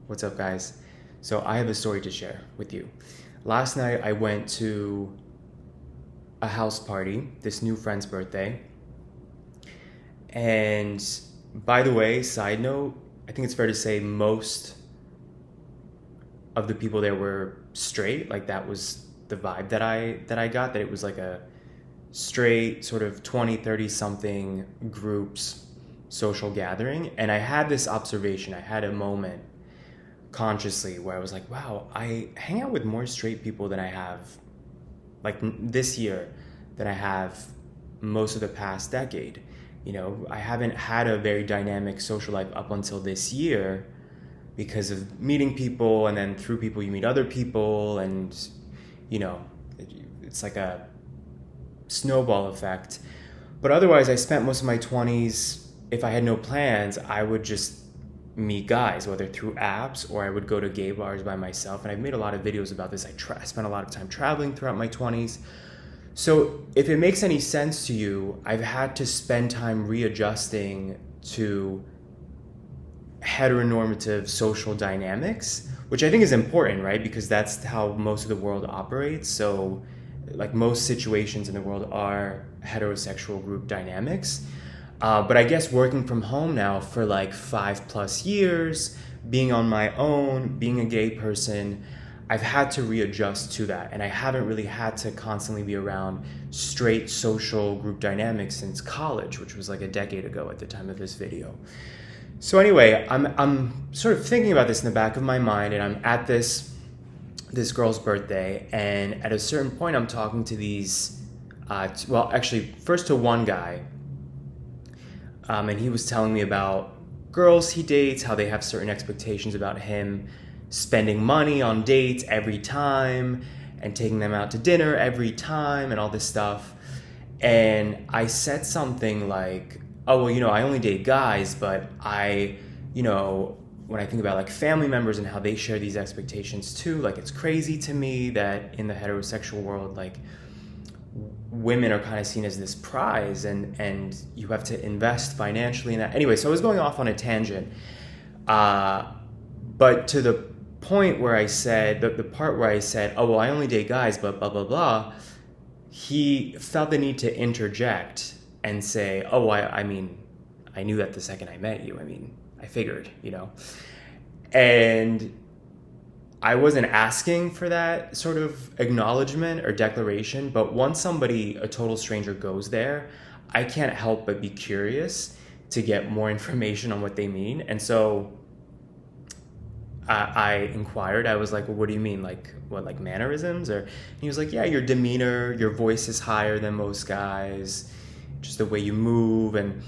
What's up, guys? So, I have a story to share with you. Last night, I went to a house party, this new friend's birthday. And by the way, side note, I think it's fair to say most of the people there were straight. Like that was the vibe that I got, that it was like a straight sort of 20, 30 something groups social gathering. And I had this observation, I had a moment consciously where I was like, wow, I hang out with more straight people than I have, like this year, than I have most of the past decade. I haven't had a very dynamic social life up until this year because of meeting people, and then through people you meet other people, and you know, it's like a snowball effect. But otherwise, I spent most of my 20s, if I had no plans, I would just meet guys, whether through apps or I would go to gay bars by myself. And I've made a lot of videos about this. I spent a lot of time traveling throughout my 20s. So if it makes any sense to you, I've had to spend time readjusting to heteronormative social dynamics, which I think is important, right? Because that's how most of the world operates. So like most situations in the world are heterosexual group dynamics. But I guess working from home now for like 5+ years, being on my own, being a gay person, I've had to readjust to that. And I haven't really had to constantly be around straight social group dynamics since college, which was like a decade ago at the time of this video. So anyway, I'm sort of thinking about this in the back of my mind, and I'm at this girl's birthday, and at a certain point I'm talking to these actually first to one guy, and he was telling me about girls he dates, how they have certain expectations about him spending money on dates every time and taking them out to dinner every time and all this stuff. And I said something like, oh, well, I only date guys, but when I think about like family members and how they share these expectations too, like it's crazy to me that in the heterosexual world, like women are kind of seen as this prize, and you have to invest financially in that. Anyway, so I was going off on a tangent. But to the point where I said, the part where I said, oh, well, I only date guys, but blah, blah, blah, he felt the need to interject and say, oh, I mean, I knew that the second I met you. I mean, I figured. And I wasn't asking for that sort of acknowledgement or declaration, but once somebody, a total stranger, goes there, I can't help but be curious to get more information on what they mean. And so I inquired. I was like, well, what do you mean? Like, what, like mannerisms? And he was like, yeah, your demeanor, your voice is higher than most guys, just the way you move. And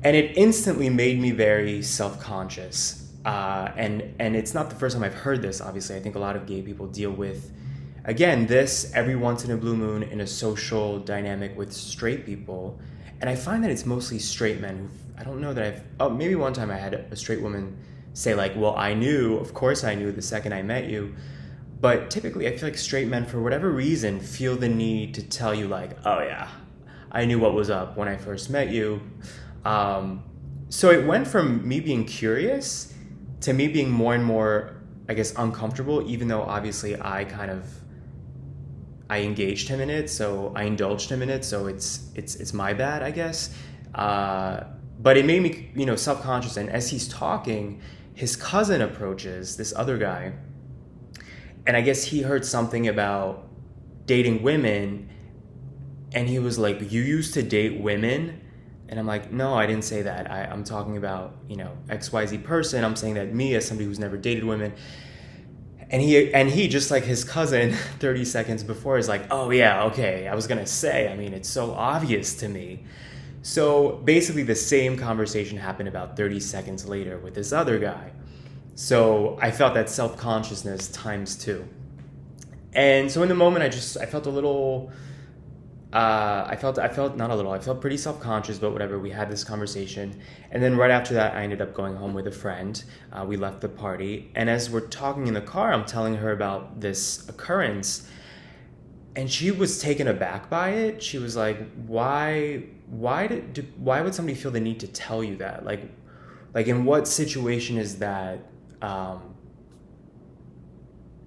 it instantly made me very self-conscious. And it's not the first time I've heard this, obviously. I think a lot of gay people deal with, again, this every once in a blue moon in a social dynamic with straight people. And I find that it's mostly straight men who, I don't know that maybe one time I had a straight woman say like, well, of course I knew the second I met you. But typically I feel like straight men, for whatever reason, feel the need to tell you like, oh yeah, I knew what was up when I first met you. So it went from me being curious to me being more and more, I guess, uncomfortable, even though obviously I engaged him in it, so I indulged him in it, so it's my bad, I guess. But it made me, self-conscious. And as he's talking, his cousin approaches, this other guy, and I guess he heard something about dating women, and he was like, you used to date women? And I'm like, no, I didn't say that. I'm talking about, XYZ person. I'm saying that me, as somebody who's never dated women. And he just like his cousin 30 seconds before is like, oh yeah, okay, I was gonna say, I mean, it's so obvious to me. So basically the same conversation happened about 30 seconds later with this other guy. So I felt that self-consciousness times two. And so in the moment, I felt a little, I felt not a little, I felt pretty self-conscious, but whatever, we had this conversation. And then right after that, I ended up going home with a friend. We left the party. And as we're talking in the car, I'm telling her about this occurrence. And she was taken aback by it. She was like, why would somebody feel the need to tell you that? Like in what situation is that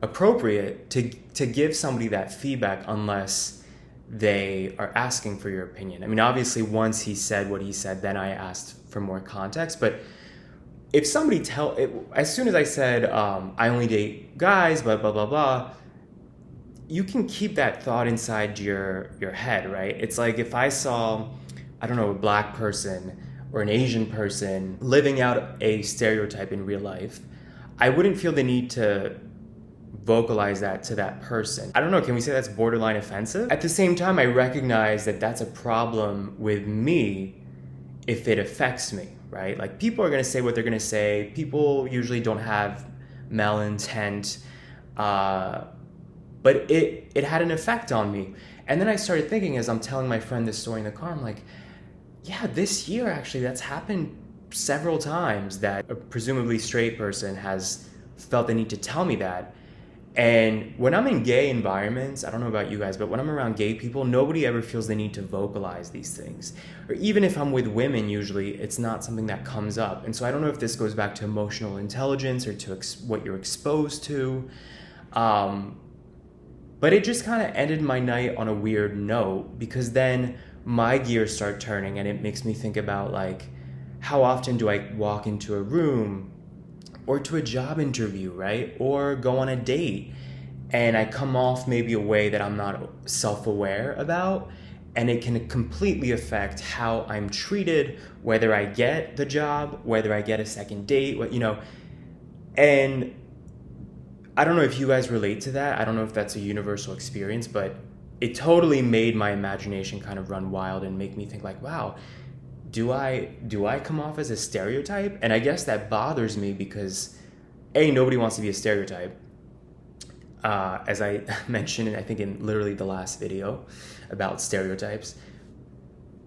appropriate to give somebody that feedback unless they are asking for your opinion. I mean, obviously, once he said what he said, then I asked for more context. But if somebody as soon as I said, I only date guys, blah, blah, blah, blah, you can keep that thought inside your head, right? It's like if I saw, I don't know, a black person or an Asian person living out a stereotype in real life, I wouldn't feel the need to vocalize that to that person. I don't know, can we say that's borderline offensive? At the same time, I recognize that that's a problem with me if it affects me, right? Like, people are gonna say what they're gonna say. People usually don't have malintent, but it had an effect on me. And then I started thinking, as I'm telling my friend this story in the car, I'm like, yeah, this year actually that's happened several times, that a presumably straight person has felt the need to tell me that. And when I'm in gay environments, I don't know about you guys, but when I'm around gay people, nobody ever feels the need to vocalize these things. Or even if I'm with women, usually it's not something that comes up. And so I don't know if this goes back to emotional intelligence or to what you're exposed to. But it just kind of ended my night on a weird note, because then my gears start turning and it makes me think about, like, how often do I walk into a room or to a job interview, right? Or go on a date, and I come off maybe a way that I'm not self-aware about, and it can completely affect how I'm treated, whether I get the job, whether I get a second date, and I don't know if you guys relate to that. I don't know if that's a universal experience, but it totally made my imagination kind of run wild and make me think, like, wow, do I come off as a stereotype? And I guess that bothers me because, A, nobody wants to be a stereotype. As I mentioned, I think in literally the last video about stereotypes.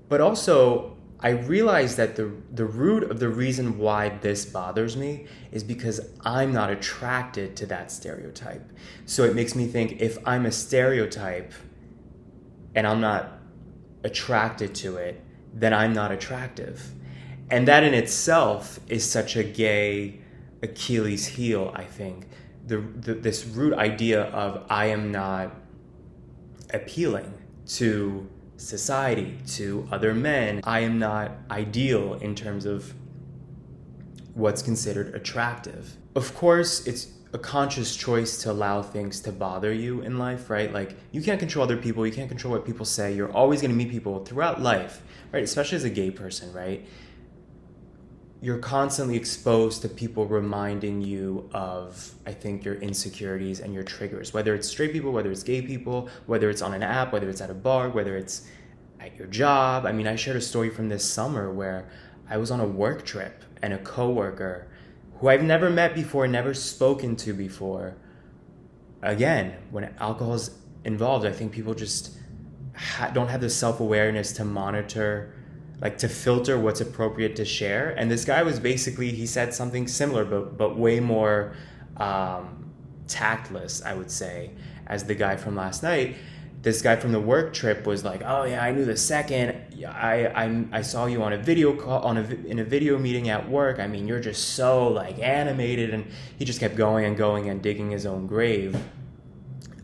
But also, I realized that the root of the reason why this bothers me is because I'm not attracted to that stereotype. So it makes me think, if I'm a stereotype and I'm not attracted to it, then I'm not attractive. And that in itself is such a gay Achilles heel, I think. This root idea of I am not appealing to society, to other men. I am not ideal in terms of what's considered attractive. Of course, it's a conscious choice to allow things to bother you in life, right? Like, you can't control other people, you can't control what people say. You're always going to meet people throughout life, right? Especially as a gay person, right? You're constantly exposed to people reminding you of, I think, your insecurities and your triggers, whether it's straight people, whether it's gay people, whether it's on an app, whether it's at a bar, whether it's at your job. I mean, I shared a story from this summer where I was on a work trip and a coworker who I've never met before, never spoken to before. Again, when alcohol's involved, I think people just don't have the self-awareness to monitor, like to filter what's appropriate to share. And this guy was basically, he said something similar, but way more tactless, I would say, as the guy from last night. This guy from the work trip was like, oh yeah, I knew the second I saw you on a video call, in a video meeting at work. I mean, you're just so like animated. And he just kept going and going and digging his own grave.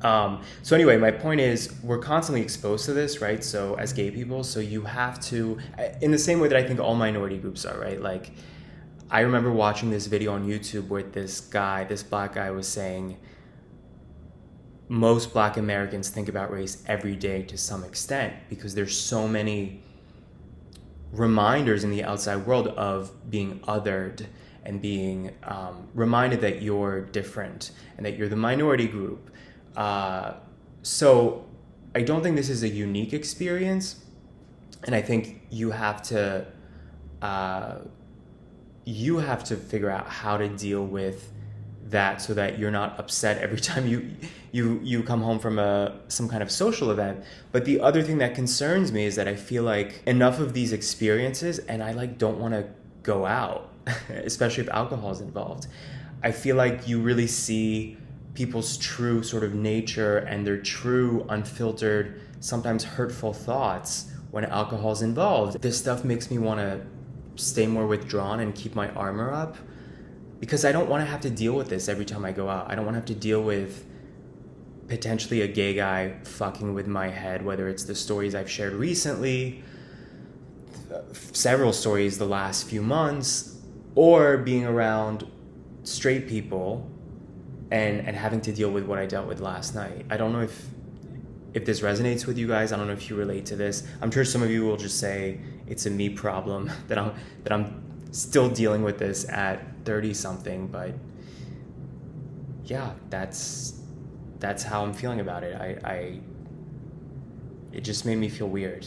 So anyway, my point is, we're constantly exposed to this, right? So as gay people, so you have to, in the same way that I think all minority groups are, right? Like, I remember watching this video on YouTube where this black guy was saying, most Black Americans think about race every day to some extent, because there's so many reminders in the outside world of being othered and being reminded that you're different and that you're the minority group. So I don't think this is a unique experience, and I think you have to figure out how to deal with that so that you're not upset every time you come home from some kind of social event. But the other thing that concerns me is that I feel like enough of these experiences, and I don't want to go out, especially if alcohol is involved. I feel like you really see people's true sort of nature and their true unfiltered, sometimes hurtful thoughts when alcohol is involved. This stuff makes me want to stay more withdrawn and keep my armor up. because I don't want to have to deal with this every time I go out. I don't want to have to deal with potentially a gay guy fucking with my head, whether it's the stories I've shared recently, several stories the last few months, or being around straight people and having to deal with what I dealt with last night. I don't know if this resonates with you guys. I don't know if you relate to this. I'm sure some of you will just say it's a me problem that I'm still dealing with this at 30 something, but yeah, that's how I'm feeling about it. It just made me feel weird.